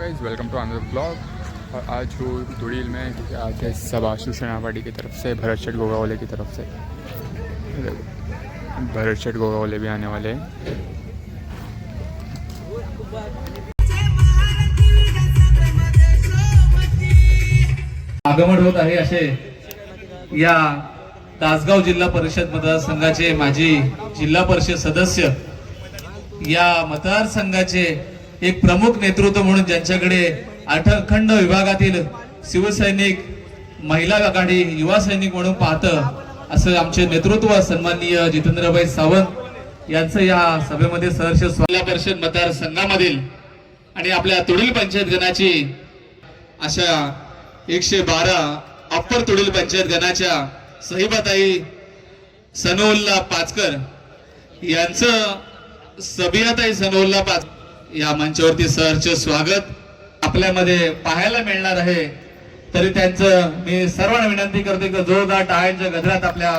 Guys, welcome to another blog. और आज हूँ तुड़ील में क्योंकि आज है सभा शिवसेना पार्टी की तरफ से, भरत शेठ गोगावले की तरफ से। भरत शेठ गोगावले भी आने वाले हैं। आगमन होत आहे असे या तासगाव जिल्हा परिषद मतदारसंघाचे माजी जिल्हा परिषद सदस्य, या मतदारसंघाचे एक प्रमुख नेतृत्व म्हणून ज्यांच्याकडे अखंड विभागातील शिवसैनिक, महिला आघाडी, युवा सैनिक म्हणून पाहतं असं आमचे नेतृत्व सन्माननीय जितेंद्रभाई सावंत यांचं या सभेमध्ये सहर्ष जिल्हा परिषद मतदारसंघामधील आणि आपल्या तुडील पंचायत गणाची अशा 112 अप्पर तुडील पंचायत गणाच्या सहिबाताई सनोल्ला पाचकर यांचं सबियाताई सनोल्ला पाचकर या मंचावरती सहर्ष स्वागत आपल्यामध्ये पाहायला मिळणार आहे। तरी त्यांचं मी सर्वांना विनंती करते की जोरदार टाळ्यांच्या गजरात आपल्या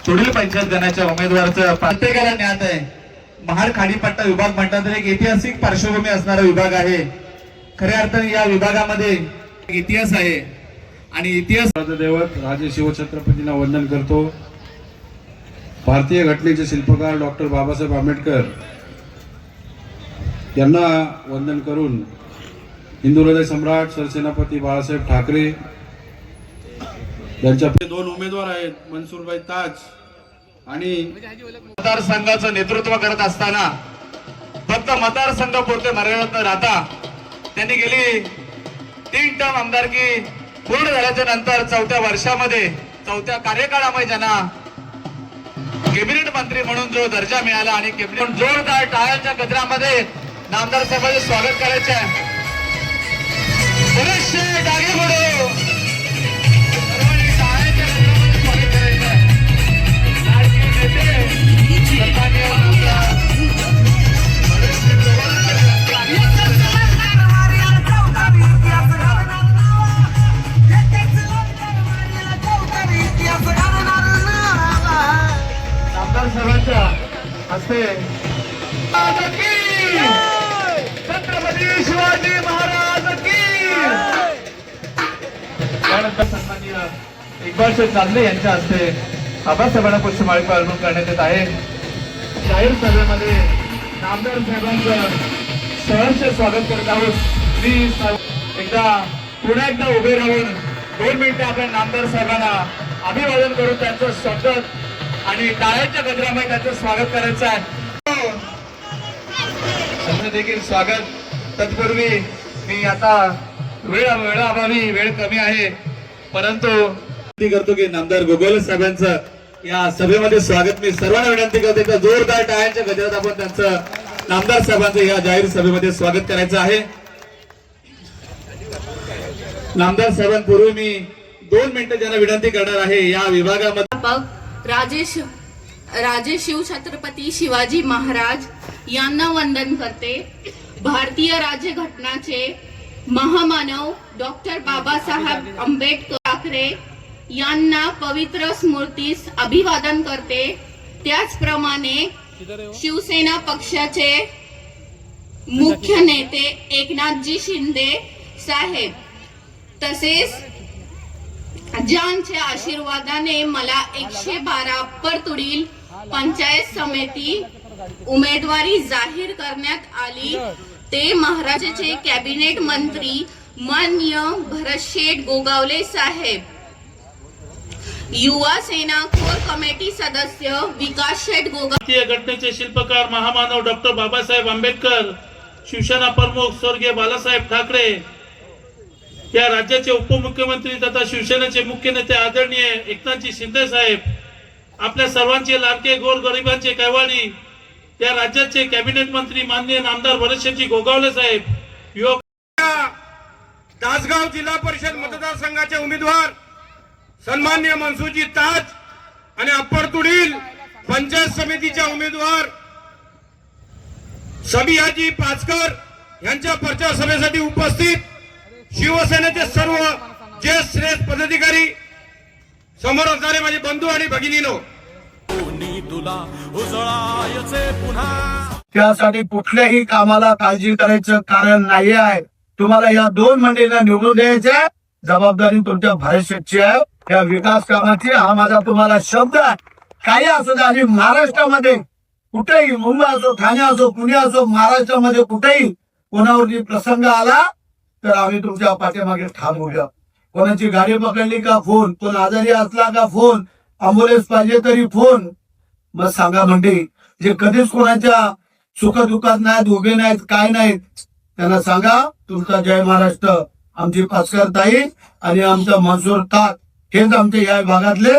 तुडील पंचायत गणाच्या उमेदवाराचं प्रत्येकाला ज्ञात आहे। महाड खाडीपट्टा विभाग म्हणतात तर एक ऐतिहासिक पार्श्वभूमी असणारा विभाग आहे। खऱ्या अर्थाने या विभागामध्ये इतिहास आहे आणि इतिहास दैवत राजे शिवछत्रपतींना वंदन करतो। भारतीय घटनेचे शिल्पकार डॉक्टर बाबासाहेब आंबेडकर यांना वंदन करून हिंदू हृदय सम्राट सरसेनापती बाळासाहेब ठाकरे यांच्या दोन उमेदवार आहेत, मनसूरभाई ताज आणि मतदारसंघाचं नेतृत्व करत असताना फक्त मतदारसंघापुरते मर्यादित न राहता त्यांनी गेली 3 टर्म आमदारकी पूर्ण झाल्याच्या नंतर 4थ्या वर्षामध्ये 4थ्या कार्यकाळामध्ये ज्यांना कॅबिनेट मंत्री म्हणून जो दर्जा मिळाला आणि कॅबिनेट जोरदार टाळ्यांच्या गजरामध्ये नामदार साहेबांचे स्वागत करायचे आहे। हस्ते छत्रपती शिवाजी महाराज की। त्यानंतर सन्माननीय इक्बाल शेख चांदले यांच्या हस्ते आबासाहेबांना पुष्पमाळा अर्पण करण्यात येत आहे। जाहीर सभेमध्ये नामदार साहेबांचं सहर्ष स्वागत करत आहोत। मी पुन्हा एकदा उभे राहून 2 मिनिटं आपल्या नामदार साहेबांना अभिवादन करून त्यांचं स्वागत आणि टाळ्यांच्या गजरामध्ये त्यांचं स्वागत करायचं आहे। त्यांचं देखील स्वागत। तत्पूर्वी मी आता वेळाअभावी वेळ कमी आहे परंतु विनंती करतो की नामदार गोगावले साहेबांचं या सभेमध्ये स्वागत मी सर्वांना विनंती करतो की जोरदार टाळ्यांच्या गजरात आपण त्यांचं नामदार साहेबांचं या जाहीर सभेमध्ये स्वागत करायचं आहे। नामदार साहेबांपूर्वी मी 2 मिनिटं ज्यांना विनंती करणार आहे या विभागामध्ये राजे शिवछत्रपती शिवाजी महाराज यांना वंदन करते। भारतीय राज्यघटनाचे महामानव डॉक्टर बाबासाहेब आंबेडकर ठाकरे यांना पवित्र स्मृतीस अभिवादन करते। त्याचप्रमाणे शिवसेना पक्षाचे मुख्य नेते एकनाथजी शिंदे साहेब तसेच ज्यांच्या आशीर्वादाने मला 112 अप्पर तुडील पंचायत समिती उमेदवारी जाहीर करण्यात आली ते महाराष्ट्राचे कॅबिनेट मंत्री माननीय भरत शेठ गोगावले साहेब, युवा सेना कोर कमिटी सदस्य विकास शेठ गोगावले, भारतीय घटनेचे शिल्पकार महामानव डॉक्टर बाबासाहेब आंबेडकर, शिवसेना प्रमुख स्वर्गीय बाळासाहेब ठाकरे, या राज्याचे उपमुख्यमंत्री तथा शिवसेनेचे मुख्य नेते आदरणीय एकनाथजी शिंदे साहेब, आपल्या सर्वांचे लाडके गोरगरिबांचे कैवाडी, या राज्याचे कॅबिनेट मंत्री माननीय नामदार भरत शेठजी गोगावले साहेब, तासगाव जिल्हा परिषद मतदारसंघाचे उमेदवार सन्माननीय मनसूरजी ताज आणि अप्पर तुडील पंचायत समितीच्या उमेदवार सबियाजी पाचकर यांच्या प्रचार सभेसाठी उपस्थित शिवसेनेचे सर्व ज्येष्ठ श्रेष्ठ पदाधिकारी, समोर असणारे माझे बंधू आणि भगिनीनो, त्यासाठी कुठल्याही कामाला काळजी करायचं कारण नाही आहे। तुम्हाला या 2 मंडळींना निवडून द्यायचे. जबाबदारी तुमच्या भारत शेठची आहे, या विकास कामाची. हा माझा तुम्हाला शब्द आहे. काही असू द्या, आणि महाराष्ट्रामध्ये कुठेही, मुंबई असो, ठाणे असो, पुणे असो, महाराष्ट्रामध्ये कुठेही कोणावरती प्रसंग आला तर आम्ही तुमच्या पाठीमागे ठाम होऊया. कोणाची गाडी पकडली का फोन, कोण आजारी असला का फोन, अँब्युलन्स पाहिजे तरी फोन. मग सांगा मंडळी, जे कधीच कोणाच्या सुखदुःखात नाहीत, उभे नाहीत, काय नाहीत, त्यांना सांगा तुमचा जय महाराष्ट्र. आमची पाचकर ताई आणि आमचा मनसूर ताक हेच आमच्या या भागातले